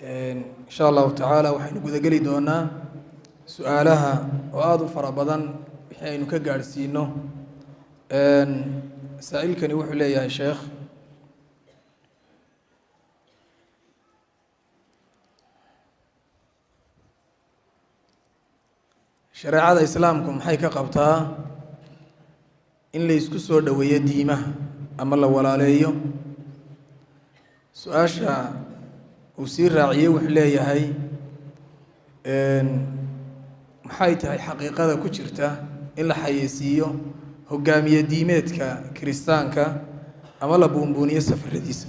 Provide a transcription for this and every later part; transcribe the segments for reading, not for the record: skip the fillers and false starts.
إن شاء الله تعالى وحين قد قلي دونا سؤالها وآذو فربضا حين كقار سينو سائلكني وحلي يا شيخ شريعة إسلامكم حي كقبتها إن ليسكو سور دوية ديمة أما الله ولا ليو سؤاشا وسير راعية وحلية هاي محايتها هاي حقيقة كجرتا إلا حيسيو هقامية ديمتك كريستانك أما الله بونبونية سفر رديسة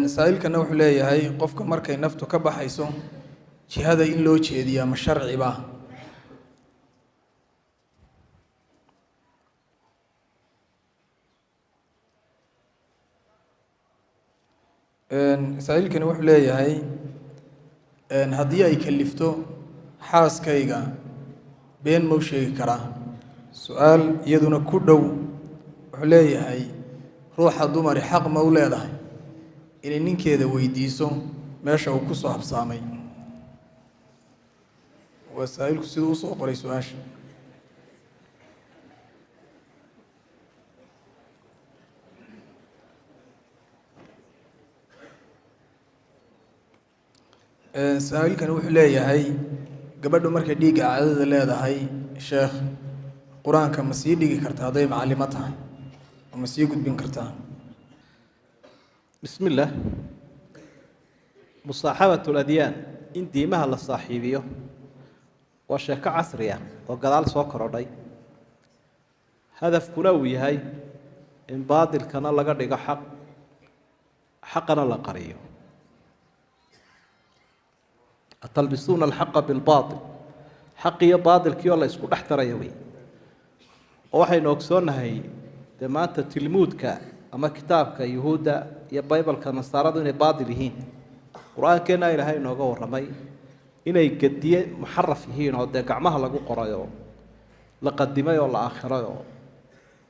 سائلك نوح ليا هاي قفك مركي نفتو كبا حيسو جهada in loo jeediyaa ma sharci ba saailkani wuxuu leeyahay haddii ay kalifto xaaskayga been ma u sheegi karaa su-aal iyaduna ku dhow wuxuu leeyahay ruuxa dumari xaq ma u leedahay inay ninkeeda weydiiso meesha uu ku soo habsaamay وسائلك سيدو سو قري سؤال سائلك نوح ليهي gabadhu markay dhiiga caadada leedahay sheekh quraanka ma sii dhigi kartaa haday macallimo tahay ma sii gudbin kartaa بسم الله مصاحبة الأديان إن ديمها للصاحبية وشيك عصرية وقال سوكر ودي هدف كلوي هاي إن باطل كان لقى حقنا لقريه أتلبسون الحق بالباطل حقي باطل كي الله يسكت احترى يوي وحي نوكسون هاي دمات تلمودك أما كتابك يهودا يا بايبل كان نصارى باطلين قرآن كنا إلى هاي نوغو رمي إنay gadiye muxarraf yihiin oo gacmaha lagu qorayo la qadimayo la aakhirayo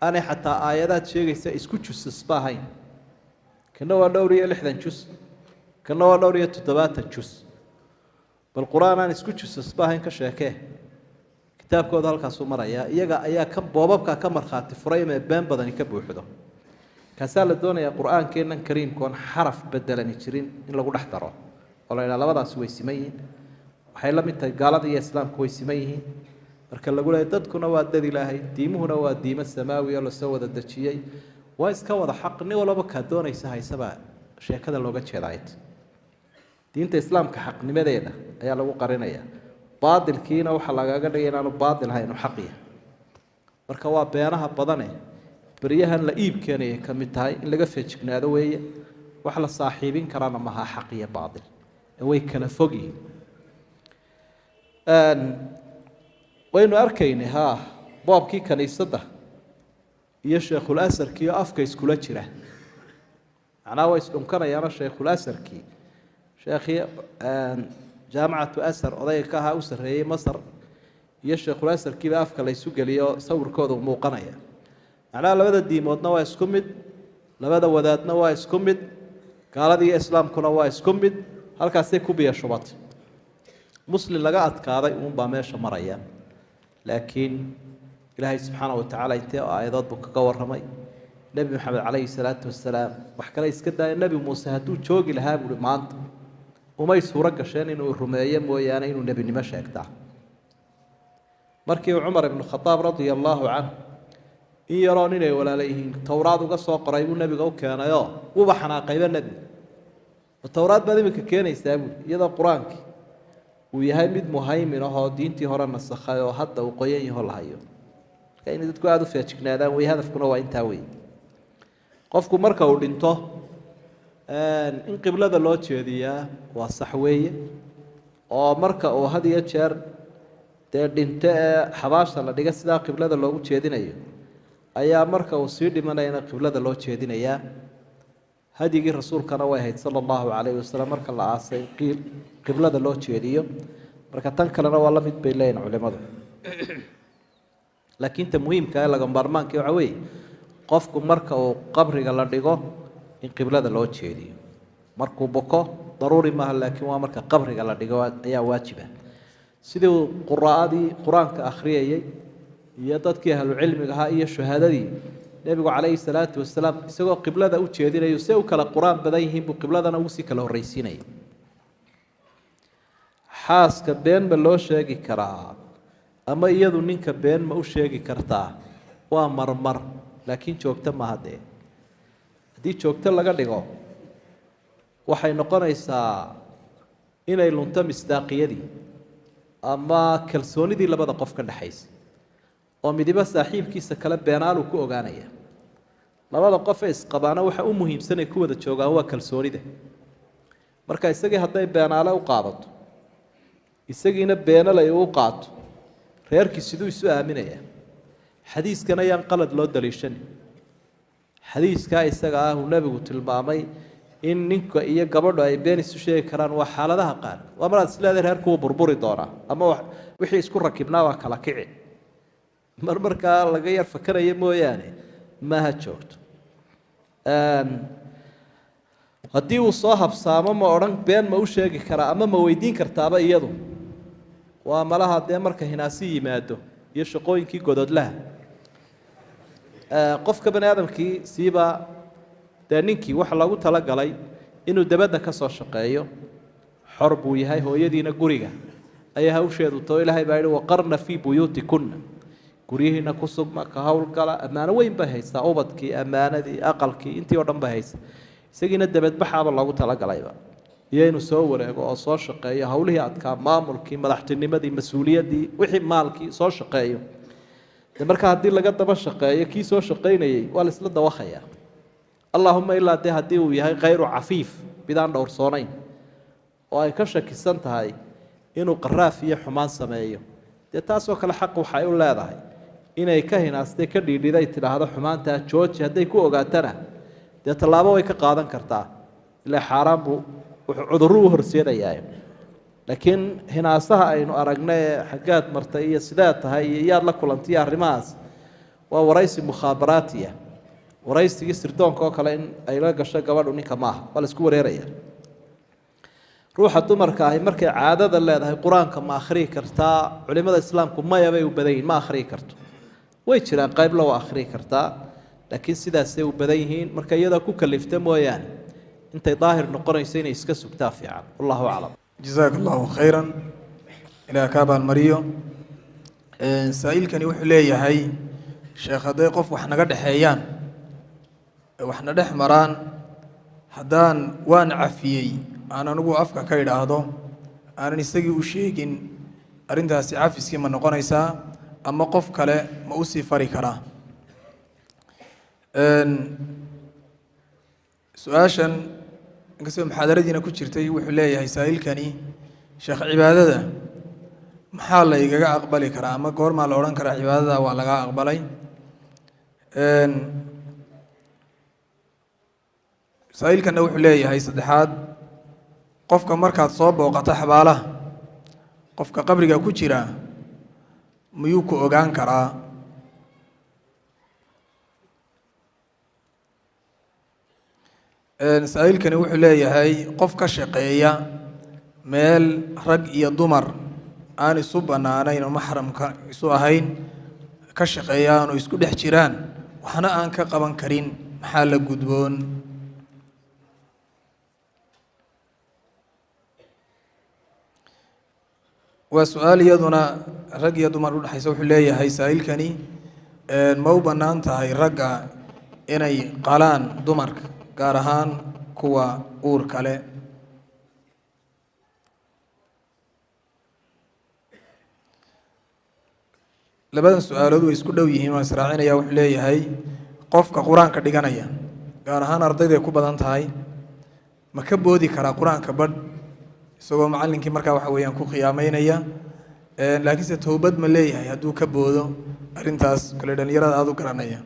aanay xataa aayadaad sheegaysa isku jusasbaahayn kana waa dhowr iyo 60 jus kana waa dhowr iyo 70 jus bal quraanaan isku jusasbaahayn ka sheekee kitaabkooda halkaas u maraya iyaga ayaa ka boobabka ka marxaati furay ma been badan ka buuxdo kaasa la doonaya quraankeenan kariimkoon xaraf bedelani jirin in lagu dhex daro wala ila labadaas way simayeen waxay la mid tahay gaalada iyo islaamku way siman yihiin marka lagu leeyahay dadkuna waa dad ilaahay diimuhuna waa diimo samaawi oo la soo wada dajiyay waa iska wada xaq nin walba ka doonaysa haysaba sheekada looga jeedaayt diinta islaamka xaqnimadeeda ayaa lagu qarinaya baadilkiina waxa lagaga dhigay inaanu baadil ahayn xaqiya marka waa beenaha badan ee bariyahan la iib keenay ka mid tahay in laga feejignaado weeye wax la saaxiibin karana ma aha xaqiya baadil way kala fogyihiin waynu arkaynay boobkii kaniisada iyo sheekhul asarkii oo afka iskula jira macnaa way isdhunkanayaan sheekhul asarkii sheekhi jaamacatu asar odayga ka ahaa u sarreeyay masar iyo sheekhul asarkii baa afka la isu geliyo sawirkooda muuqanaya macnaa labada diimoodna waa isku mid labada wadaadna waa isku mid gaalada iyo islaamkuna waa isku mid halkaasay ku biya shubatay مسلم لقى أتكاذي ومبا ماشى مريا لكن إلهي سبحانه وتعالى أنت أيضا بك قور رمي نبي محمد عليه الصلاة والسلام وحكى لي اسكت النبي موسى هتو تشوق لهاب ولمانت وما يسورك عشان إنه الرماية مويانا إنه نبي نمشي أكتع مركي عمر بن الخطاب رضي الله عنه إن يراني ولا ليه التوراة وقصوا قريب النبي قو كان يا وبحنا قيب النبي التوراة بدي بك كان يستقبل يدا قرآنك ويهاي مد مهيمن oo diintii hore nasakhay oo hadda uu qoyan yahay lahayo kayna dadku aad u feejignaadaan way hadafkuna waa inta weey qofku marka uu dhinto in qiblada loo jeediyaa waa sax weeye oo marka uu had iyo jeer dhinta xabaasha la dhiga sida qiblada loogu jeedinayo ayaa marka uu sii dhimanayna qiblada loo jeedinayaa هذه الرسول كان واحد صلى الله عليه وسلم مركل العاصي قبلة لو تشيريو مركتان كلنا والله ميت بيلين علماء لكن أنت مهم كأي لقمبرمان كيو عوي قفكم مركو قبر قال ديقو in qiblada loo jeediyo markuu boko daruuri maaha laakiin waa marka qabriga la dhigo ayaa waajiba sidii quraa'adii qur-aanka akhriyayay iyo dadkii ahlu cilmiga ahaa iyo shuhaadadii nebigu calayhi salaatu wasalaam isagoo qiblada u jeedinayo si u kala qur-aan badan yihiin buu qibladana ugu sii kala horraysiinayay xaaska been ma loo sheegi karaa ama iyadu ninka been ma u sheegi kartaa waa marmar laakiin joogto maaha dee haddii joogto laga dhigo waxay noqonaysaa inay lunto misdaaqiyadii ama kalsoonidii labada qof ka dhexaysa oo midiba saaxiibkiisa kale beenaalu ku ogaanaya labada qof ee isqabaana waxa u muhiimsanay ku wada joogaan waa kalsoonida marka isagii hadday beenaale u qaadato isagiina beenalay u qaato reerkii siduu isu aaminaya xadiiskan ayaan qalad loo daliishanin xadiiskaa isaga ah uu nebigu tilmaamay in ninka iyo gabadhu ay been isu sheegi karaan waa xaaladaha qaar waa maraad isleedahay reerku wuu burburi doonaa ama wixii isku rakibnaa waa kala kici marmarkaa laga yar fakaraya mooyaane maaha joogto haddii uu soo habsaamo ma odhan been ma u sheegi karaa ama ma weydiin kartaaba iyadu waa malaha dee marka hinaasi yimaado iyo shaqooyinkii gododlaha qofka bani aadamkii siiba dee ninkii waxa lagu talagalay inuu dabadda ka soo shaqeeyo xor buu yahay hooyadiina guriga ayaa hawsheedu too ilaahay baa yidhi waqarna fii buyuutikunna guryihiina ku sugma ka howlgala ammaano weyn bay haystaa ubadkii ammaanadii aqalkii intii oo dhan bay haysa isagiina dabadbaxaaba loogu talagalayba iyo inuu soo wareego oo soo shaqeeyo howlihii adkaa maamulkii madaxtinimadii mas-uuliyaddii wixii maalkii soo shaqeeyo de marka haddii laga daba shaqeeyo kii soo shaqaynayay waa la isla dawakhayaa allahuma ilaa dee haddii uu yahay khayru cafiif midaan dhowrsoonayn oo ay ka shakisan tahay inuu qaraaf iyo xumaan sameeyo dee taasoo kale xaq waxay u leedahay inay ka hinaastay ka dhiidhiday tidhaahdo xumaantaa jooji hadday ku ogaatana dee tallaabo way ka qaadan kartaa ilaa xaaraan buu wuxuu cudurru u horseedayaa laakiin hinaasaha aynu aragna ee xaggaad martay iyo sidaad tahay iyo iyaad la kulantay arrimahaas waa waraysi mukhaabaraatiya waraysigii sirdoonka oo kale in ay la gasho gabadhu ninka maaha waa la isku wareeraya ruuxa dumarka ahi markay caadada leedahay qur-aanka ma akhriyi kartaa culimada islaamku maya bay u badan yihiin ma akhriyi karto way jiraan qayb la waa akhriyi kartaa laakiin sidaasay u badan yihiin marka iyadoo ku kalifta mooyaane intay daahir noqonayso inay iska sugtaa fiican wallahu aclam jazaaka allahu khayran ilaah ka abaalmariyo saa-iilkani wuxuu leeyahay sheekh hadday qof wax naga dhexeeyaan waxna dhex maraan haddaan waan cafiyey aan anigu afka ka idhaahdo aanan isagii u sheegin arrintaasi cafiskii ma noqonaysaa ama qof kale ma u sii fari karaa su-aashan inkastoo muxaadaradiina ku jirtay wuxuu leeyahay saa-iilkani sheekh cibaadada maxaa la igaga aqbali karaa ama goormaa la odhan karaa cibaadada waa laga aqbalay saa-iilkana wuxuu leeyahay saddexaad qofka markaad soo booqato xabaalaha qofka qabriga ku jira miyuu ku ogaan karaa saa-iilkani wuxuu leeyahay qof ka shaqeeya meel rag iyo dumar aan isu bannaanayn oo maxramka isu ahayn ka shaqeeyaan oo isku dhex jiraan waxna aan ka qaban karin maxaa la gudboon waa su-aal iyaduna rag iyo dumar udhexaysa wuxuu leeyahay saa-iilkani ma u bannaan tahay ragga inay qalaan dumarka gaar ahaan kuwa uur kale labadan su-aalood way isku dhow yihiin waan israacinaya wuxuu leeyahay qofka qur-aanka dhiganaya gaar ahaan ardayday ku badan tahay ma ka boodi karaa qur-aanka badh isagoo macallinkii markaa waxa weeyaan ku khiyaameynaya laakiinse towbad ma leeyahay hadduu ka boodo arrintaas kale dhalinyarada aada u garanaya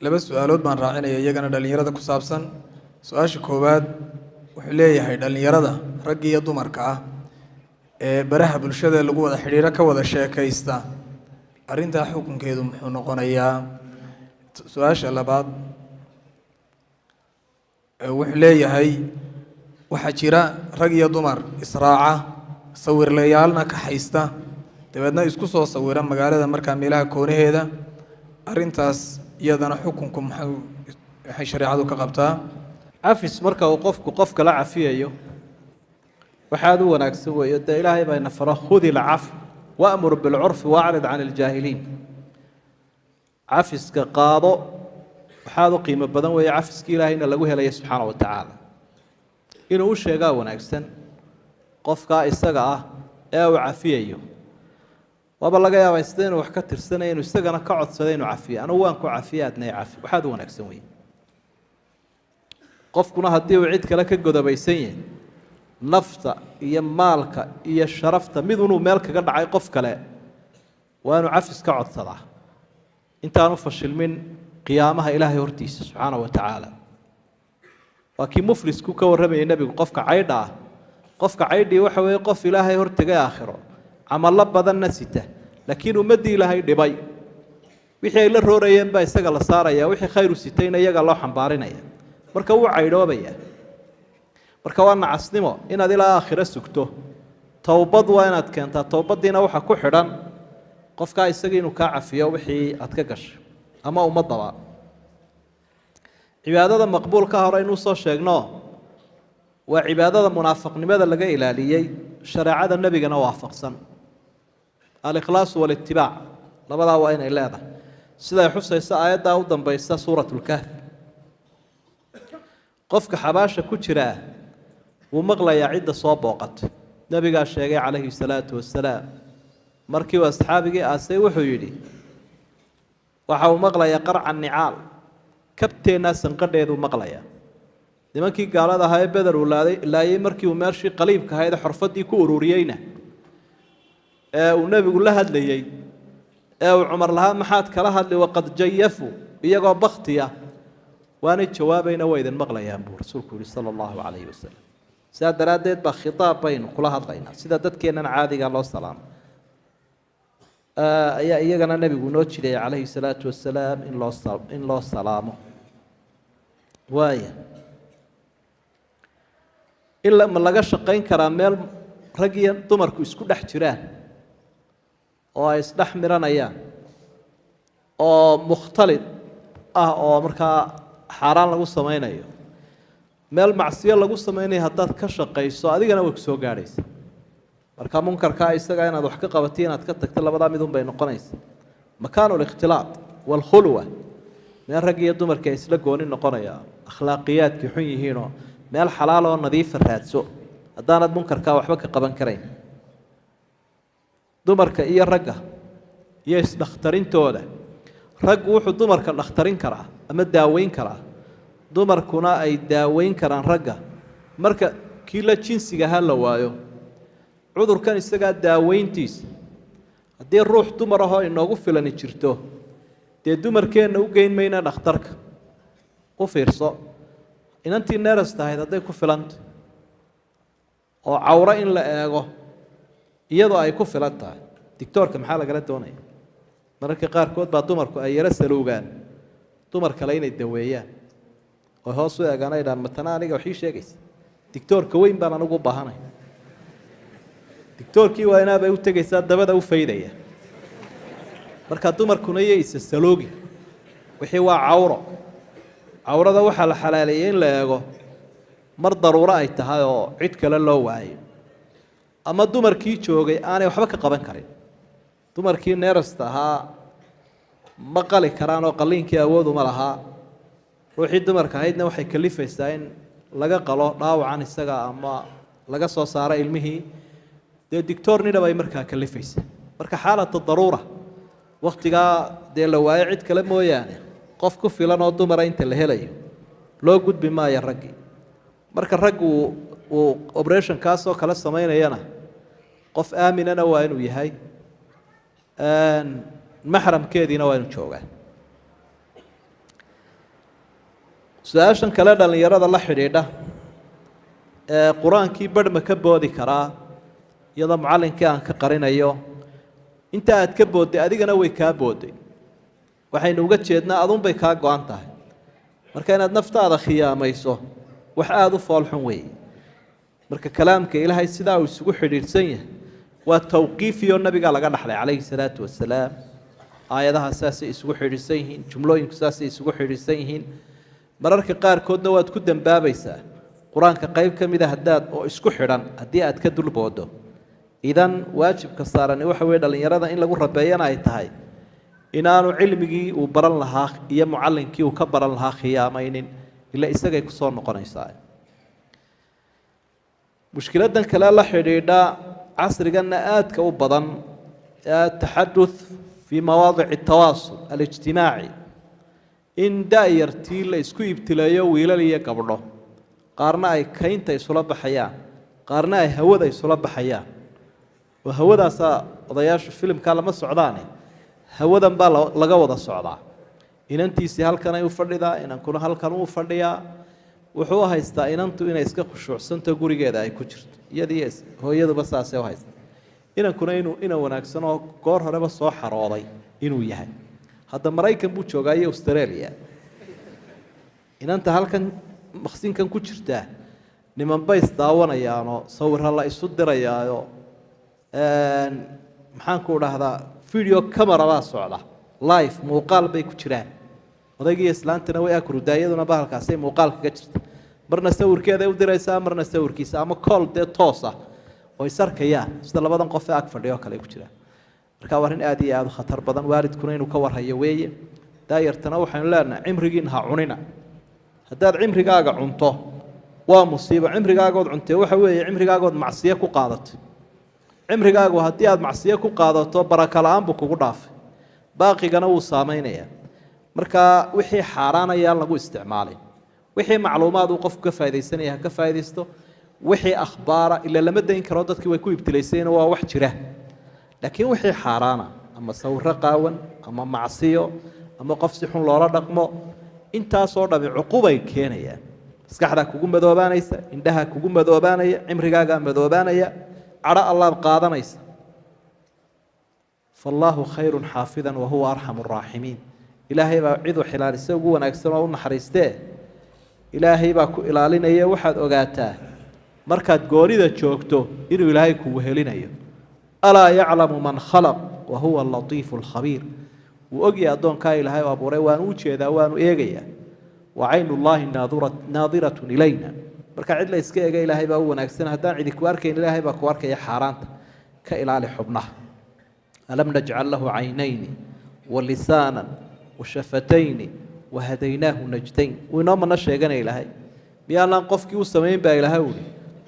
laba su-aalood baan raacinaya iyagana dhalinyarada ku saabsan su-aasha koowaad wuxuu leeyahay dhalinyarada ragga iyo dumarka ah ee baraha bulshada lagu wada xidhiiro ka wada sheekaysta arrintaa xukunkeedu muxuu noqonayaa su-aasha labaad wuxuu leeyahay waxaa jira rag iyo dumar israaca sawirlayaalna ka haysta dabeedna isku soo sawira magaalada markaa meelaha koonaheeda arrintaas iyadana xukunku maxay shareecadu ka qabtaa cafis marka uu qofku qof kala cafiyayo waxaad u wanaagsan weeyo dee ilaahay baa ina faro khudi lcaf waamur bilcurfi waacrid can iljaahiliin cafiska qaado waxaad u qiimo badan weeye cafiskii ilaahayna lagu helaya subxaana wa tacaala inuu u sheegaa wanaagsan qofkaa isaga ah ee uu cafiyayo waaba laga yaabaa sida inuu wax ka tirsanaya inuu isagana ka codsada inuu cafiyo anugu waan ku cafiya adna cafi waxaad u wanaagsan weeye qofkuna haddii uu cid kale ka godobaysan yahay nafta iyo maalka iyo sharafta mid inuu meel kaga dhacay qof kale waa inuu cafis ka codsadaa intaanu fashilmin qiyaamaha ilaahay hortiisa subxaana wa tacaala waa kii muflisku ka warramayay nebigu qofka caydha ah qofka caydhii waxa weeye qof ilaahay hortegay aakhiro camallo badanna sita laakiin ummaddii ilaahay dhibay wixii ay la roorayeen baa isaga la saaraya wixii khayru sitayna iyaga loo xambaarinaya marka wuu caydhoobaya marka waa nacasnimo inaad ilaa aakhiro sugto towbad waa inaad keentaa towbaddiina waxa ku xidhan qofkaa isaga inuu kaa cafiyo wixii aad ka gashay ama ummadaba cibaadada maqbuulka hore inuu soo sheegno waa cibaadada munaafiqnimada laga ilaaliyey shareecada nebigana waafaqsan alikhlaas walitibaac labadaa waa inay leedahay siday xusayso aayaddaa u dambaysa suuratulkahf qofka xabaasha ku jiraa wuu maqlayaa cidda soo booqatay nebigaa sheegay calayhi salaatu wasalaam markii uu asxaabigii aasay wuxuu yidhi waxa uu maqlayaa qarca nicaal kabteennaa sanqadheeduu maqlayaa nimankii gaalada ahaa ee beder uu laayay markii uu meeshii qaliibka ahayd ee xorfaddii ku ururiyeyna ee uu nebigu la hadlayey ee uu cumar lahaa maxaad kala hadli waqad jayafuu iyagoo baktiya waanay jawaabayna waa idin maqlayaan buu rasuulku yihi sala allahu calayhi wasalam sidaa daraaddeed baa khitaab baynu kula hadlaynaa sida dadkeennan caadiga loo salaamo ayaa iyagana nebigu noo jiray calayhi salaatu wasalaam in loo salaamo waaya in ma laga shaqayn karaa meel rag iyo dumarku isku dhex jiraan oo ay isdhex miranayaan oo mukhtalid ah oo markaa xaaraan lagu samaynayo meel macsiyo lagu samaynayo haddaad ka shaqayso adigana way ku soo gaadhaysa marka munkarkaa isaga inaad wax ka qabatay inaad ka tagto labadaa midun bay noqonaysa makaanu likhtilaaq waalkhulwa meel rag iyo dumarka ay isla gooni noqonaya akhlaaqiyaadkii xun yihiinoo meel xalaal oo nadiifa raadso haddaanad munkarkaa waxba ka qaban karayn dumarka iyo ragga iyo isdhakhtarintooda raggu wuxuu dumarka dhakhtarin karaa ama daaweyn karaa dumarkuna ay daaweyn karaan ragga marka kii la jinsiga ha la waayo cudurkan isagaa daaweyntiisa haddii ruux dumar ahoo inoogu filani jirto dee dumarkeenna u geyn mayna dhakhtarka u fiirso inantii neeras tahayd hadday ku filanta oo cawro in la eego iyadoo ay ku filan tahay dictoorka maxaa lagala doonaya mararka qaarkood baa dumarku ay yaro salowgaan dumar kale inay daweeyaan oo hoos u eegaan ay dhahaan matana aniga waxii sheegaysa dictoorka weyn baan anigu u baahanay dictoorkii waa inaabay u tegaysaa dabada u faydaya marka dumarkuna iyo isa saloogi wixii waa cawro cawrada waxaa la xalaaleeyey in la eego mar daruuro ay tahay oo cid kale loo waayo ama dumarkii joogay aanay waxba ka qaban karin dumarkii neerasta ahaa ma qali karaan oo qalliinkii awooduma lahaa ruuxii dumarka ahaydna waxay kalifaysaa in laga qalo dhaawacan isaga ama laga soo saaro ilmihii dee dictoornina bay markaa kalifaysaa marka xaalata daruura waktigaa dee la waayo cid kale mooyaane qof ku filan oo dumara inta la helayo loo gudbi maayo raggii marka raggu uu operationkaasoo kale samaynayana qof aaminana waa inuu yahay maxramkeediina waa inuu joogaa su-aashan kale dhallinyarada la xidhiidha ee qur-aankii barhma ka boodi karaa iyadoo mucallinkii aan ka qarinayo inta aad ka boodday adigana way kaa boodday waxaynu uga jeednaa adun bay kaa go'an tahay marka inaad naftaada khiyaamayso wax aad u foolxun weeye marka kalaamka ilaahay sidaa uu isugu xidhiidhsan yahay waa tawqiifiyo nabiga laga dhaxlay calayhi salaatu wasalaam aayadaha saasay isugu xidhiidhsan yihiin jumlooyinku saasay isugu xidhiidhsan yihiin mararka qaarkoodna waad ku dambaabaysaa qur-aanka qayb ka mid a haddaad oo isku xidhan haddii aad ka dulboodo idan waajibka saarani waxa weeye dhallinyarada in lagu rabeeyana ay tahay inaanu cilmigii uu baran lahaa iyo mucallinkii uu ka baran lahaa khiyaamaynin ila isagay ku soo noqonaysaa mushkiladan kale la xidhiidha casriganna aadka u badan taxaduth fii mawaadici tawaasul alijtimaaci in daayartii la isku ibtileeyo wiilal iyo gabdho qaarna ay kaynta isula baxayaan qaarna ay hawada isula baxayaan oo hawadaasaa odayaashu filimkaa lama socdaane hawadan baa laga wada socdaa inantiisii halkan ay u fadhidaa inankuna halkan uu fadhiyaa wuxuu haystaa inantu inay iska khushuucsanto gurigeeda ay ku jirto iyadii hooyaduba saasay u haysta inankuna ina wanaagsan oo goor horeba soo xarooday inuu yahay hadda maraykan buu joogaa iyo australia inanta halkan maqsinkan ku jirtaa niman bay isdaawanayaanoo sawirra la isu dirayaayo maxaan ku dhahdaa video camera baa socda live muuqaal bay ku jiraan odaygii islaantana way akrudaa iyaduna bahalkaasay muuqaalka ka jirta marna sawirkeeday u diraysaa marna sawirkiisa ama call dee toos ah oo is arkayaan sida labadan qof ee ag fadhiyo kale ku jiraan marka waa arrin aad iyo aad u khatar badan waalidkuna inuu ka warhayo weeye daayartana waxaynu leenahay cimrigiin ha cunina haddaad cimrigaaga cunto waa musiibo cimrigaagood cuntee waxa weeye cimrigaagood macsiyo ku qaadatay cimrigaagu haddii aad macsiyo ku qaadato baraka la-aan buu kugu dhaafay baaqigana wuu saamaynayaa marka wixii xaaraanayaan lagu isticmaalay wixii macluumaad uu qofku ka faaidaysanaya ha ka faaidaysto wixii akhbaara ila lama dayn karo dadkii way ku ibtilaysayna waa wax jira laakiin wixii xaaraana ama sawirro qaawan ama macsiyo ama qof si xun loola dhaqmo intaasoo dhami cuqubay keenayaan maskaxdaa kugu madoobaanaysa indhaha kugu madoobaanaya cimrigaagaa madoobaanaya cadho allaad qaadanaysa fallaahu khayrun xaafidan wahuwa arxamu raaximiin ilaahay baa cid u xilaalisa ugu wanaagsan oo u naxariistee ilaahay baa ku ilaalinaya waxaad ogaataa markaad goonida joogto inuu ilaahay kugu helinayo alaa yaclamu man khalaq wahuwa alatiifu alkhabiir wuu ogyahay addoonkaa ilaahay oo abuuray waanu u jeedaa waanu eegayaa wa caynullaahi naadiratun ilayna marka cid la iska eega ilaahay baa u wanaagsan haddaan cidi ku arkayn ilaahay baa ku arkaya xaaraanta ka ilaali xubnaha alam najcal lahu caynayni walisaanan washafatayni wahadaynaahu najdayn wuu inoo mana sheeganaya ilaahay miyaanaan qofkii u samayn baa ilaahay uhi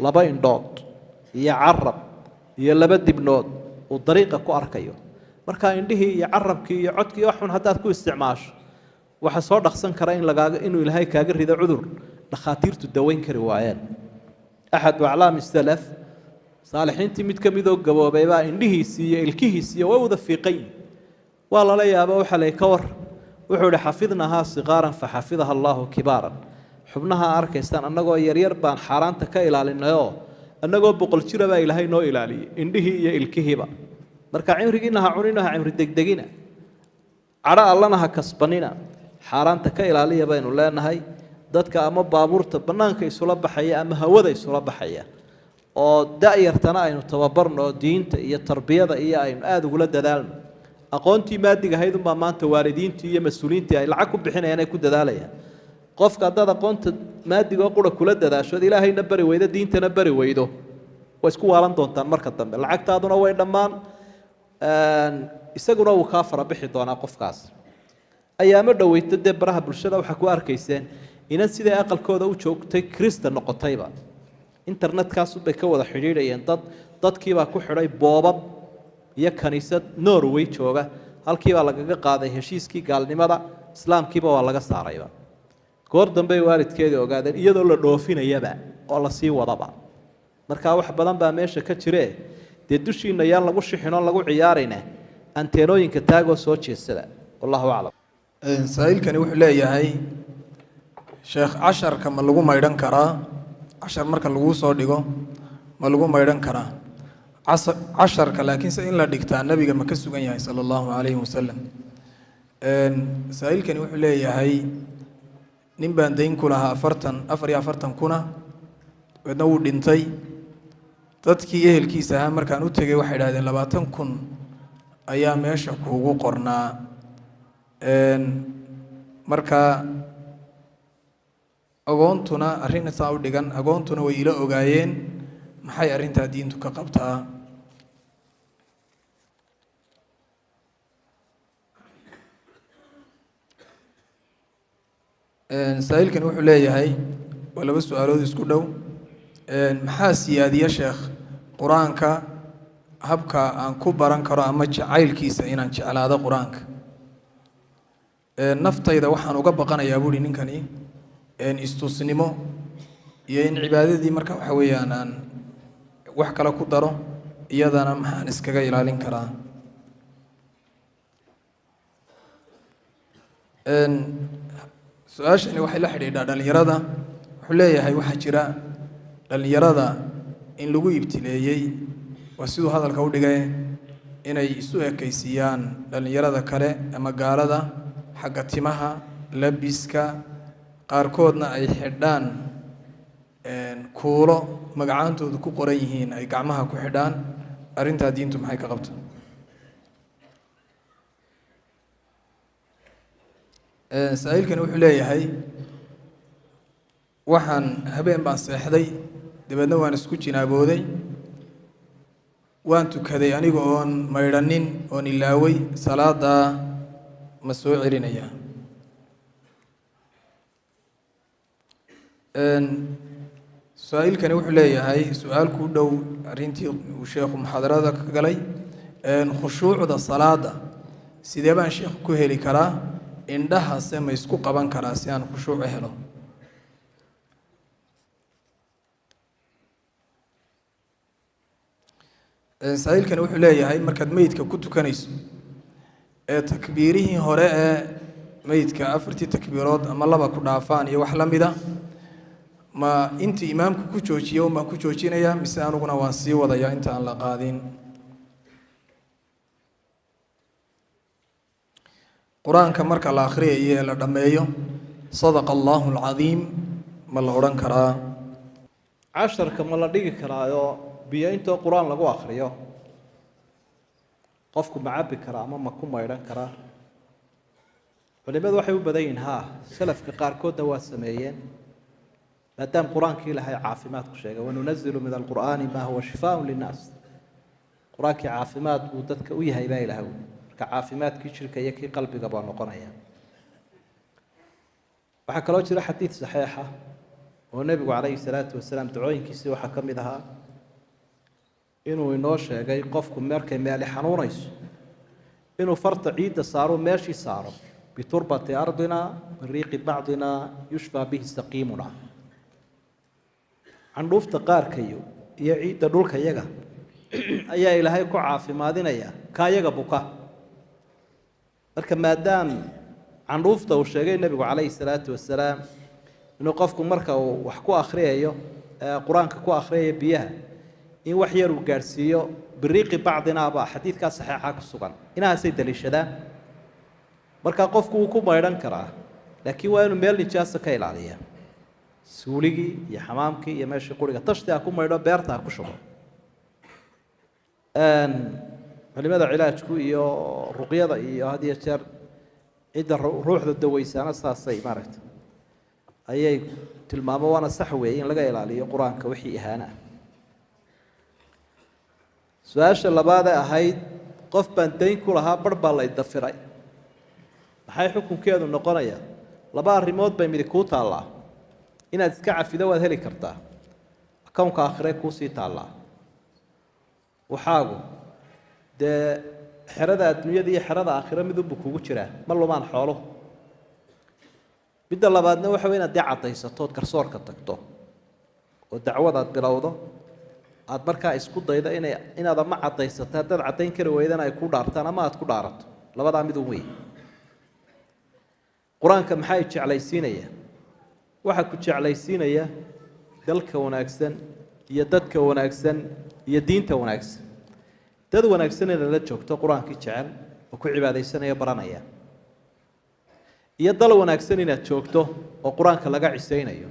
laba indhood iyo carab iyo laba dibnood uu dariiqa ku arkayo markaa indhihii iyo carabkii iyo codkii wax xun haddaad ku isticmaasho waxa soo dhaqsan kara inuu ilaahay kaaga rido cudur dhakhaatiirtu daweyn kari waayeen axadu aclaami salaf saalixiintii mid ka midoo gaboobay baa indhihiisii iyo ilkihiisiiyo way wada fiiqan yihin waa lala yaaba waxa lay ka war wuxuu ihi xafidnahaa sikaaran faxafidaha allaahu kibaaran xubnaha arkaysaan annagoo yaryar baan xaaraanta ka ilaalinayoo annagoo boqol jira baa ilaahay noo ilaaliyey indhihii iyo ilkihiiba marka cimrigiina ha cunina ha cimri degdegina cadho allana ha kasbanina xaaraanta ka ilaaliya baynu leenahay dadka ama baabuurta bannaanka isula baxaya ama hawada isula baxaya oo da'yartana aynu tababarno diinta iyo tarbiyada iyo aynu aada ugula dadaalno aqoontii maadiga ahayd unbaa maanta waalidiintii iyo mas-uuliyiintii ay lacag ku bixinayaan ay ku dadaalayaan qofka haddaad aqoonta maadiga oo qura kula dadaashood ilaahayna bari weydo diintana bari weydo way isku waalan doontaan marka dambe lacagtaaduna way dhammaan isaguna wuu kaa fara bixi doonaa qofkaas ayaamo dhoweyto dee baraha bulshada waxaa ku arkayseen inan siday aqalkooda u joogtay krista noqotayba internetkaasunbay ka wada xidhiidhayeen dadkiibaa ku xidhay boobab iyo kaniisad norway jooga halkiibaa lagaga qaaday heshiiskii gaalnimada islaamkiiba waa laga saarayba goor dambey waalidkeedii ogaadeen iyadoo la dhoofinayaba oo lasii wadaba markaa wax badan baa meesha ka jire dee dushiina yaan lagu shixinoo lagu ciyaarayna anteenooyinka taagoo soo jeesada wallahu aclam saa-iilkani wuxuu leeyahay sheekh casharka ma lagu maydhan karaa cashar marka laguu soo dhigo ma lagu maydhan karaa casharka laakiinse in la dhigtaa nebiga ma ka sugan yahay sala allahu calayhi wasalam saa'ilkani wuxuu leeyahay nin baan dayn ku lahaa 44 kuna wadna wuu dhintay dadkii ehelkiisa ahaa markaan u tegay waxay idhahdeen 20 kun ayaa meesha kuugu qornaa marka agoontuna arrintaa u dhigan agoontuna way ila ogaayeen maxay arrintaa diintu ka qabtaa saa'ilkan wuxuu leeyahay waa laba su'aalood isku dhow maxaa siyaadiya sheekh quraanka habka aan ku baran karo ama jacaylkiisa inaan jeclaado quraanka naftayda waxaan uga baqanayaa buuri ninkani istusnimo iyo in cibaadadii marka waxa weeyaan aan wax kale ku daro iyadana maxaan iskaga ilaalin karaa su-aashani waxay la xidhiidhaa dhalinyarada wuxuu leeyahay waxaa jira dhalinyarada in lagu ibtileeyey waa siduu hadalka u dhigay inay isu ekaysiiyaan dhalinyarada kale ama gaalada xagga timaha labiska qaarkoodna ay xidhaan kuulo magacaantoodu ku qoran yihiin ay gacmaha ku xidhaan arrintaa diintu maxay ka qabta saa'ilkani wuxuu leeyahay waxaan habeen baan seexday dabeedna waan isku jinaabooday waan tukaday aniga oon maydhanin oon ilaaway salaadaa ma soo celinaya saa'ilkani wuxuu leeyahay su-aal ku dhow arrintii uu sheekhu muxaadarada ka galay khushuucda salaada sidee baan sheekhu ku heli karaa indhahase ma isku qaban karaa si aan khushuuc u helo saa'ilkani wuxuu leeyahay markaad meydka ku tukanayso takbiirihii hore ee meydka 4 takbiirood ama 2 ku dhaafaan iyo wax la mida ma intii imaamku ku joojiyo ma ku joojinaya mise anuguna waan sii wadaya inta aan la qaadin quraanka marka la akhriyo ee la dhameeyo sadaqa allahu alazim ma la oran karaa casharka ma la dhigi karaayo biyo inta quraan lagu akhriyo qofku ma cabbi karaa ama ma ku maydhan karaa culimadu waxay u badan yihiin salafka qaarkoodna waa sameeyeen maadaama quraankii ilaahay caafimaad ku sheegay wanunazilu min alqur'aani maa huwa shifaaun linnaas quraankii caafimaad buu dadka u yahay baa ilaahay marka caafimaadkii jirka iyo kii qalbiga baa noqonaya waxaa kaloo jira xadiid saxiixa oo nebigu calayhi salaatu wasalaam ducooyinkiisii waxaa ka mid ahaa inuu inoo sheegay qofku markay meeli xanuunayso inuu farta ciidda saaro meeshii saaro biturbati ardina biriiqi bacdina yushfaa bihi saqiimuna candhuufta qaarkayo iyo ciidda dhulka yaga ayaa ilaahay ku caafimaadinaya ka yaga buka marka maadaam candhuufta uu sheegay nebigu calayhi salaatu wasalaam inuu qofku marka uu wax ku akhriyayo qur-aanka ku akhriyayo biyaha in wax yar uu gaadhsiiyo biriiqi bacdina baa xadiidkaa saxiixa ku sugan inahaasay daliishadaan markaa qofku wuu ku maydhan karaa laakiin waa inuu meel nijaasa ka ilaaliya suuligii iyo xamaamkii iyo meeshii quriga tashti ha ku maydho beerta ha ku shubo culimada cilaajku iyo ruqyada iyo had iyo jeer cidda ruuxda daweysaana saasay maaragta ayay tilmaamo waana sax weeye in laga ilaaliyo qur-aanka wixii ihaana ah su-aasha labaad ee ahayd qof baan dayn ku lahaa bar baa la idafiray maxay xukunkeedu noqonaya laba arrimood bay midi kuu taallaa inaad iska cafido waad heli kartaa akownka aakhire kuusii taallaa waxaagu dee xerada adduunyada iyo xerada aakhire midunbu kugu jiraa ma lumaan xooluhu midda labaadna waxa wey inaad dee caddaysatood garsoorka tagto oo dacwadaad bilowdo aada markaa isku daydo inaad ama caddaysato haddaad caddayn kari weydana ay ku dhaartaan ama aada ku dhaarato labadaa midun wey qur-aanka maxaa i jeclaysiinaya waxaa ku jeclaysiinaya dalka wanaagsan iyo dadka wanaagsan iyo diinta wanaagsan dad wanaagsan in lala joogto qur-aankii jecel oo ku cibaadaysanaya baranaya iyo dal wanaagsan inaad joogto oo qur-aanka laga cisaynayo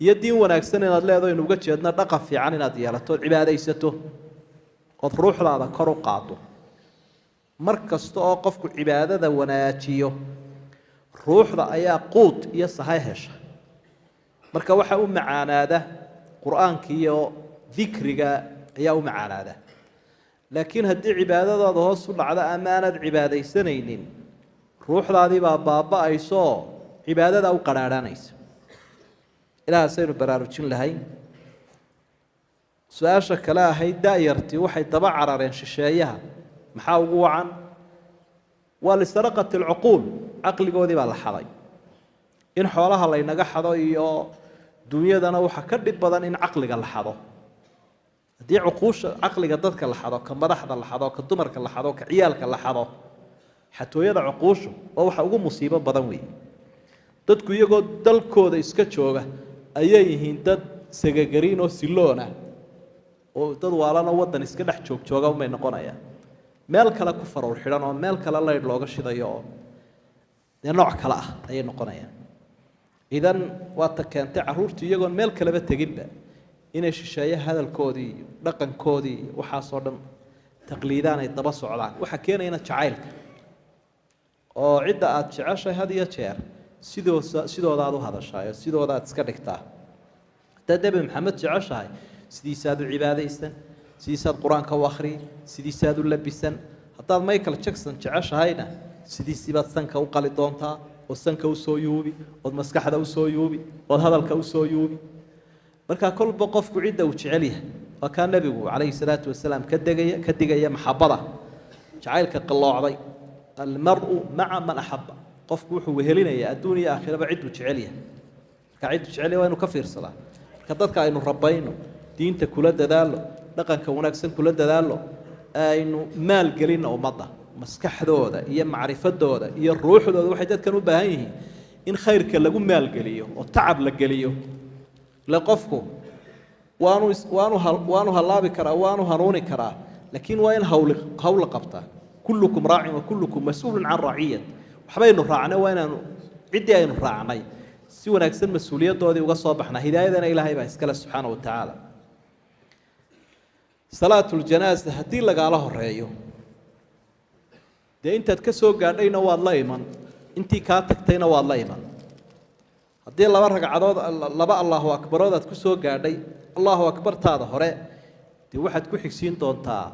iyo diin wanaagsan inaad leedahay in uga jeedna dhaqan fiican inaad yeelato cibaadaysato ood ruuxdaada kor u qaado mar kasta oo qofku cibaadada wanaajiyo ruuxda ayaa quud iyo sahay hesha marka waxa u macaanaada qur-aanka iyo dikriga ayaa u macaanaada laakiin haddii cibaadadaada hoos u dhacdo ama aanad cibaadaysanaynin ruuxdaadii baa baaba'ayso cibaadada u qadhaadhanaysa ilaahasaynu baraarujin lahayn su-aasha kale ahayd daayartii waxay daba carareen shisheeyaha maxaa ugu wacan waa lisaraqati alcuquul caqligoodii baa la xaday in xoolaha laynaga xado iyo dunyadana waxa ka dhib badan in caqliga la xado haddii cuquusha caqliga dadka la xado ka madaxda la xado ka dumarka la xado ka ciyaalka la xado xatooyada cuquushu oo waxa ugu musiibo badan weeye dadku iyagoo dalkooda iska jooga ayay yihiin dad sagagariin oo siloona oo dad waalana waddan iska dhex jooga umay noqonayaan meel kale ku faruur xidhan oo meel kale laydh looga shidayo oo dee nooc kale ah ayay noqonayaan idan waa ta keentay carruurtu iyagoon meel kaleba teginba inay shisheeye hadalkoodii iyo dhaqankoodii iyo waxaasoo dhan taqliidaan ay daba socdaan waxaa keenayana jacaylka oo cidda aada jeceshahay had iyo jeer sidoodaad u hadashaayo sidoodaad iska dhigtaa haddaad nebi maxamed jeceshahay sidiisaad u cibaadaysan sidiisaad qur-aanka u akhriyi sidiisaad u labisan haddaad michael jackson jeceshahayna sidiisiibaad sanka u qali doontaa oo sanka usoo yuubi ood maskaxda usoo yuubi ood hadalka usoo yuubi markaa kolba qofku cidda uu jecel yahay waa kaa nebigu calayhi salaatu wasalaam ka digaya maxabada jacaylka qalloocday almaru maca man axaba qofku wuxuu wehelinayaa adduun iyo aakhiraba cidduu jecel yahay marka cidduu jecel yahay waa inuu ka fiirsadaa marka dadka aynu rabayno diinta kula dadaalo dhaqanka wanaagsan kula dadaalo aynu maalgelinno ummadda maskaxdooda iyo macrifadooda iyo ruuxdooda waxay dadkan u baahan yihiin in khayrka lagu maalgeliyo oo tacab la geliyo le qofku waanu halaabi karaa waanu hanuuni karaa laakiin waa in hawla qabtaa kullukum raacin wa kullukum mas-uulun can raciyat waxbaynu raacnay waa inaanu ciddii aynu raacnay si wanaagsan mas-uuliyadoodii uga soo baxnaa hidaayadana ilaahay baa iskale subxaana wa tacaala salaatuljanaaza haddii lagaala horeeyo dee intaad ka soo gaadhayna waad la iman intii kaa tagtayna waad la iman haddii laba ragcadood laba allahu akbarood aad ku soo gaadhay allahu akbartaada hore dee waxaad ku xigsiin doontaa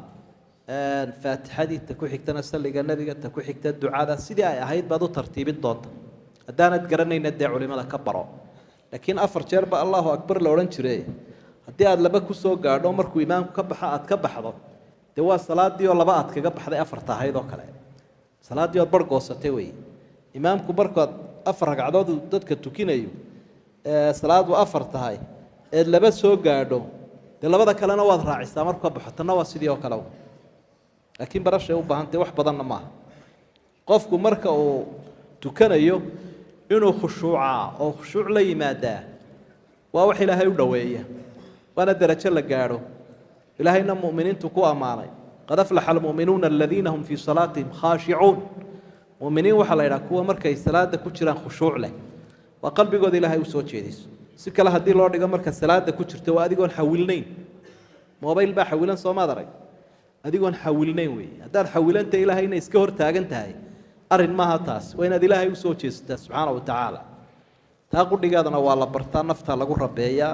faatixadii ta ku xigtana salliga nebiga ta ku xigta ducada sidii ay ahayd baad u tartiibin doonta haddaanad garanayna dee culimada ka baro laakiin 4 jeer ba allahu akbar la odhan jiray haddii aad laba ku soo gaadho markuu imaamku ka baxa aad ka baxdo dee waa salaadii oo laba aad kaga baxday 4 tahayd oo kale salaadii oo bargoosatay weeye imaamku markaad 4 ragcadood dadka tukinayo salaadu 4 tahay ee laba soo gaadho dee labada kalena waad raacisaa markuu ka baxo tanna waa sidii oo kale laakiin barashay u baahantay wax badanna maaha qofku marka uu tukanayo inuu khushuuca oo khushuuc la yimaadaa waa wax ilaahay u dhaweeya waana darajo la gaadho ilaahayna mu'miniintu ku amaanay qad aflaxa almu'minuuna aladiina hum fii salaatihim khaashicuun mu'miniin waxaa la yidhaha kuwa markay salaada ku jiraan khushuuc leh waa qalbigooda ilaahay u soo jeediso si kale haddii loo dhigo marka salaada ku jirto waa adigoon xawilnayn mobayl baa xawilan soomaad arag adigoon xawilnayn weeye haddaad xawilanta ilaahayna iska hor taagan tahay arrin maaha taas waa inaad ilaahay u soo jeesataa subxaana wa tacaala taa qudhigaadana waa la bartaa nafta lagu rabeeyaa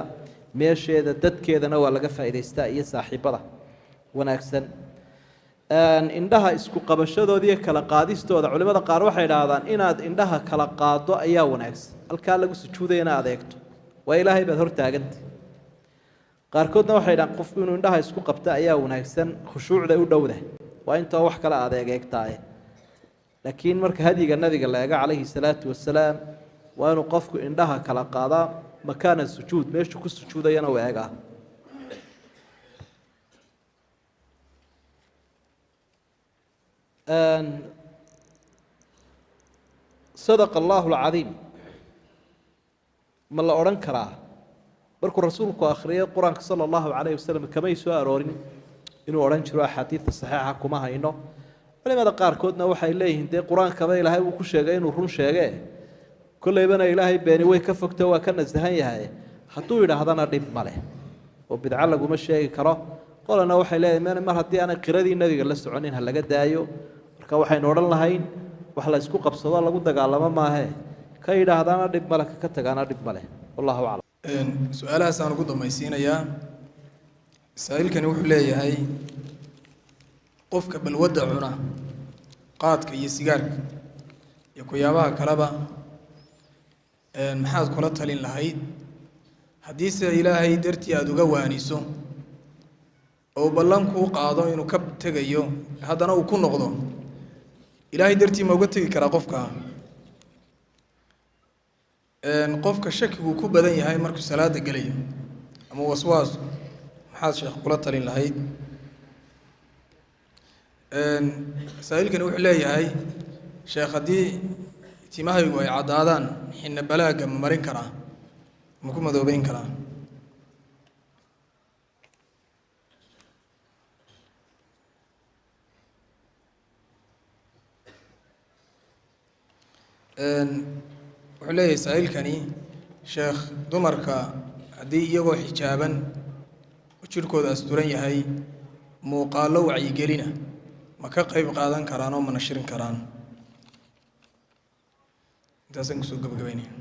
meesheeda dadkeedana waa laga faa'idaystaa iyo saaxiibada wanaagsan indhaha isku qabashadooda iyo kala qaadistooda culimada qaar waxay idhaahdaan inaad indhaha kala qaado ayaa wanaagsan halkaa lagu sujuudayana adeegto waa ilaahay baad hor taagantay qaarkoodna waxay idhahaan qofku inuu indhaha isku qabta ayaa wanaagsan khushuucda u dhowda waa intoo wax kale adeegeegtaaye laakiin marka hadyiga nabiga la eego calayhi salaatu wasalaam waa inuu qofku indhaha kala qaadaa makaana sujuud meeshuu ku sujuudayana u eegaa sadaqa allahu alcadiim ma la odhan karaa markuu rasuulku akhriyay qur-aanka sala allahu calayhi wasalam kamay soo aroorin inuu odhan jiro axaadiidta saxiixa kuma hayno culimada qaarkoodna waxay leeyihiin dee qur-aankaba ilaahay uu ku sheegay inuu run sheegee kollaybana ilaahay beeni way ka fogto waa ka nasahan yahay hadduu yidhaahdana dhib ma leh oo bidco laguma sheegi karo qolana waxay leedahay mar haddii aanay qiradii nebiga la soconin ha laga daayo marka waxaynu odhan lahayn wax la isku qabsado lagu dagaalamo maahe ka yidhaahdaana dhib male ka tagaana dhib male wallahu aclam su-aalahaas aan ugu dambaysiinayaa saa'ilkani wuxuu leeyahay qofka balwadda cuna qaadka iyo sigaarka iyo kuyaabaha kaleba maxaad kula talin lahayd haddii se ilaahay dartii aada uga waaniso oo ballan kuu qaado inuu ka tegayo haddana uu ku noqdo ilaahay dartii ma uga tegi karaa qofka qofka shakigu ku badan yahay markuu salaada gelayo ama waswaas maxaad sheekh kula talin lahayd saa'ilkani wuxuu leeyahay sheekh haddii timahaygu ay caddaadaan xinna balaaga ma marin karaa ma ku madoobeyn karaa wuxuu leeyahay saa'ilkani sheekh dumarka haddii iyagoo xijaaban oo jirhkooda asturan yahay muuqaallo wacyigelina ma ka qayb qaadan karaan oo ma nashirin karaan intaasaan kusoo gabagabaynaya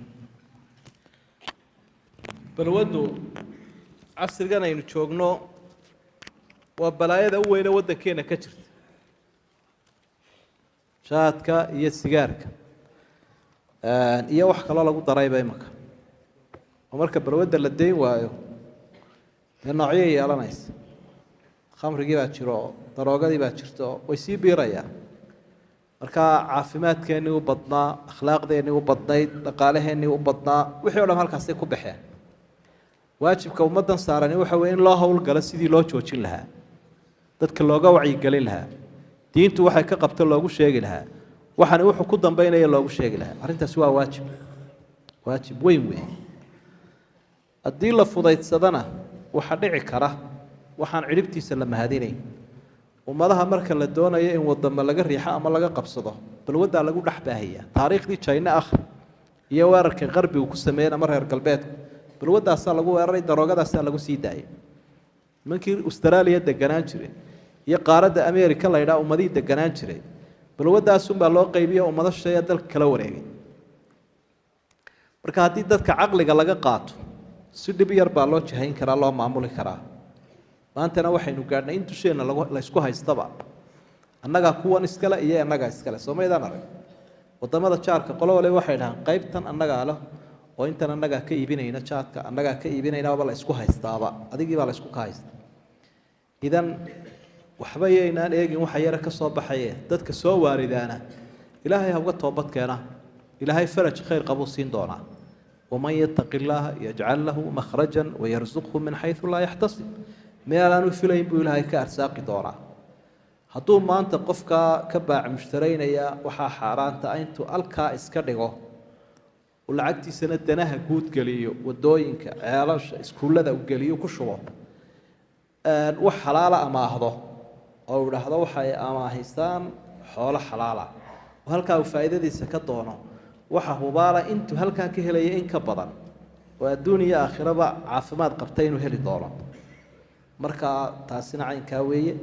balwaddu casrigan aynu joogno waa balaayada u weyne waddankeena ka jirta shaadka iyo sigaarka iyo wax kaloo lagu darayba imaka oo marka balwadda la dayn waayo dee noocyo yeelanaysa khamrigii baa jiro daroogadii baa jirto way sii biirayaan marka caafimaadkeennii u badnaa akhlaaqdeennii u badnayd dhaqaalaheennii u badnaa wixii o dhan halkaasay ku baxeen waajibka ummaddan saarani waxa weye in loo howlgalo sidii loo joojin lahaa dadka looga wacyigelin lahaa diintu waxay ka qabto loogu sheegi lahaa waxaana wuxuu ku dambeynaya loogu sheegi lahaa arrintaasi waa waajib weyn weeye haddii la fudaydsadana waxaa dhici kara waxaan cidhibtiisa la mahadinayn ummadaha marka la doonayo in wadamo laga riixo ama laga qabsado balwaddaa lagu dhex baahayaa taariikhdii jayne akhri iyo weerarka qarbigu ku sameeyeen ama reer galbeedku balwaddaasaa lagu weeraray daroogadaasaa lagu sii daayay nimankii austraaliya deganaan jiray iyo qaaradda america la yidhaha ummadihii deganaan jiray balwaddaasunbaa loo qaybiyo ummado shisheeya dalka kala wareegay marka haddii dadka caqliga laga qaato si dhib yar baa loo jahayn karaa loo maamuli karaa maantana waxaynu gaadhnay in dusheenna laysku haystaba annagaa kuwan iskale iyo annagaa iskale soomaydaan arag wadamada jaarka qolo waliba waxay dhahaan qaybtan annagaa leh oo intan annagaa ka iibinayna jaadka annagaa ka iibinaynaaba la isku haystaaba adigiibaa la isku ka haysta idan waxba yaynaan eegin waxa yara ka soo baxaye dadka soo waaridaana ilaahay ha uga toobad keena ilaahay faraj khayr qabuu siin doonaa waman yattaqi illaaha yajcal lahu makhrajan wayarsuqhu min xaysu laa yaxtasib meel aanu filayn buu ilaahay ka arsaaqi doonaa hadduu maanta qofkaa ka baac mushtaraynaya waxaa xaaraanta intuu alkaa iska dhigo uu lacagtiisana danaha guud geliyo wadooyinka ceelasha iskuullada u geliyo ku shubo wax xalaala amaahdo oo uu idhaahdo waxay amaahaystaan xoolo xalaala oo halkaa uu faa'iidadiisa ka doono waxa hubaala intuu halkaa ka helaya in ka badan oo adduun iyo aakhiraba caafimaad qabta inuu heli doono marka taasina caynkaa weeye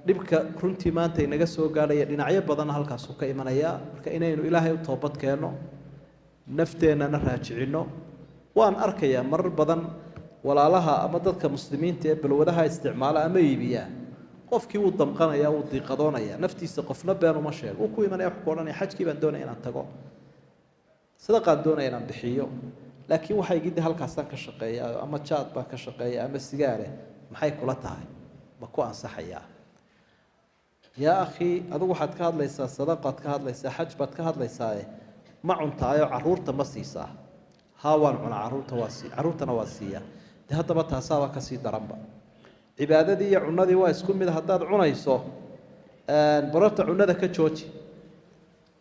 dhibka runtii maanta inaga soo gaadhaya dhinacyo badanna halkaasuu ka imanayaa marka inaynu ilaahay u toobad keenno nafteennana raajicinno waan arkayaa marar badan walaalaha ama dadka muslimiinta ee balwadaha isticmaala ama iibiya qofkii wuu damqanaya wuu diiqadoonaya naftiisa qofna been uma sheego uu ku imanaya wax ku odhanaya xajkii baan doonaya inaan tago sadaqaan doonaya inaan bixiyo laakiin waxay gidi halkaasaan ka shaqeeyaa ama jaad baan ka shaqeeyaa ama sigaare maxay kula tahay ma ku ansaxayaa yaa akhi adigu waxaad ka hadlaysaa sadaqaad ka hadlaysaa xaj baad ka hadlaysaaye ma cuntaayo caruurta ma siisaa haa waan cunaa caruurtana waa siiyaa de haddaba taasaaba kasii daranba cibaadadii iyo cunadii waa isku mid haddaad cunayso barorta cunada ka jooji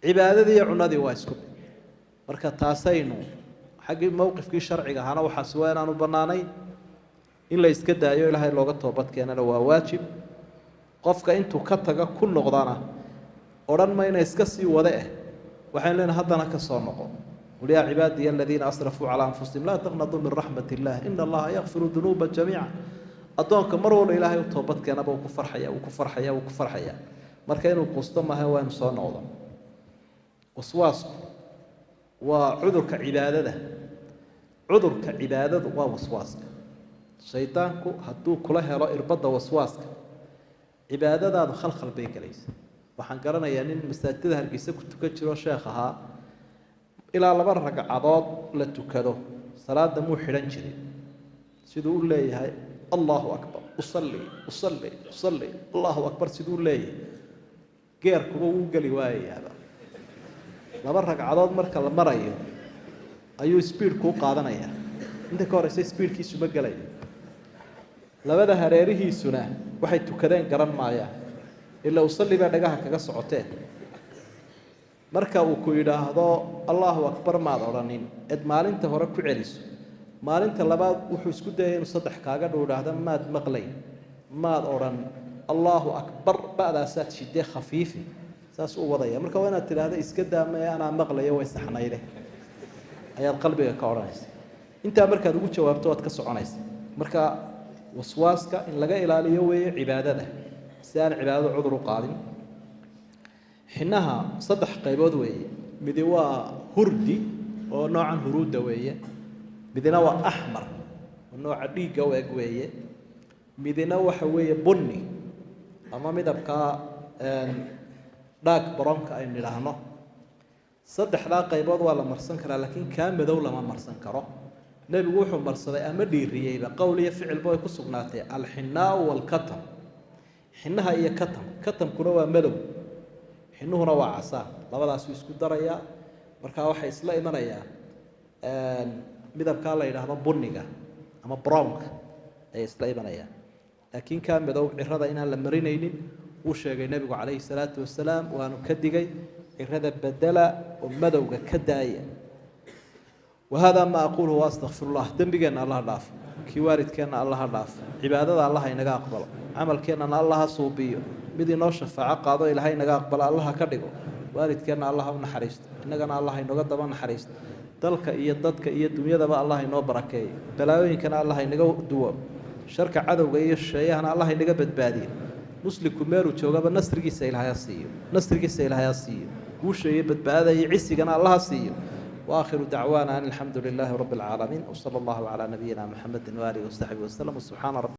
cibaadadii iyo cunadii waa isku mid marka taasaynu xaggii mowqifkii sharciga ahaana waxaasi waa inaanu bannaanayn in la iska daayo ilaahay looga toobad keenana waa waajib qofka intuu ka taga ku noqdana odhan mayna iska sii wade waxaan leenahay haddana ka soo noqo qul yaa cibaadiya aladiina asrafuu calaa anfusihim laa taqnaduu min raxmat illah ina allaha yakfiru dunuuba jamiica addoonka mar walba ilaahay u toobadkeenaba uu ku farxaya uu ku farxaya uu ku farxaya marka inuu quusto maaha waa inu soo noqdo waswaasku waa cudurka cibaadada waa waswaaska shaydaanku hadduu kula helo irbadda waswaaska cibaadadaadu khalkhal bay gelaysa waxaan garanayaa nin masaajidada hargeysa ku tukan jiro sheekh ahaa ilaa 2 ragcadood la tukado salaada muu xidhan jirin siduu u leeyahay allahu akbar usalli allahu akbar siduu leeyahay geerkuba uu geli waayaaba 2 ragcadood marka la marayo ayuu speed ku qaadanayaa inta ka horeysa speedkiisu ma galayo labada hareerihiisuna waxay tukadeen garan maayaan ila usalli baa dhagaha kaga socoteen marka uu ku yiraahdo allahu akbar maad oranin id maalinta hore ku celiso maalinta labaad wuxuu isku dayay inuu 3 kaaga dhowraahdo maad maqlay maad oran allahu akbar baadaasaad shidee khafiifi saas u wadaya marka waa inaad tiraahdo iska daamay ana maqlayo way saxnayde ayaad qalbiga ka oranaysa inta markaad ugu jawaabto waad ka soconaysa marka waswaaska in laga ilaaliyo weeye cibaadada si aan cibaadada cudur u qaadin xinaha 3 qaybood weeye mid waa hurdi oo noocan huruuda weeye midna waa ahmar oo nooca dhiiga u eg weeye midna waxa weeye bunni ama midabka dark brownka ay niraahno 3 qaybood waa la marsan karaa laakiin ka madow lama marsan karo nabigu wuxuu marsaday ama dhiiriyayba qowl iyo ficil bay ku sugnaatay al-hinaa wal katam xinaha iyo katamkuna waa madow xinuhuna waa casaan labadaas isku daraya marka waxa isla imanaya midabka la yiraahdo bunniga ama brownka ay isla imanaya laakiin ka madow cirada inaan la marinaynin uu sheegay nabigu calayhi salaatu wasalaam waanu ka digay cirada badala oo madowga ka daaya وهذا ما أقوله وأستغفر الله دنبجنا الله ضاف كوارد كنا الله ضاف عبادة الله ينجا أقبل عمل كنا الله صوبيه بدي نوشف عقاده إلى هاي نجا أقبل الله كرجو وارد كنا الله ونحرست إننا الله ينجا طبعا نحرست دلك يدك الدنيا ده بقى الله ينو بركة بلاوين كنا الله ينجا دوام شركة عدو جاي الشيء أنا الله ينجا بدبادين مسلم كمير وشوجا بنصر جي سيل هيا سيو وش يبدباده يعسي كنا الله سيو وآخر دعوانا أن الحمد لله رب العالمين وصلى الله على نبينا محمد وآله وصحبه وسلم وسبحان ربنا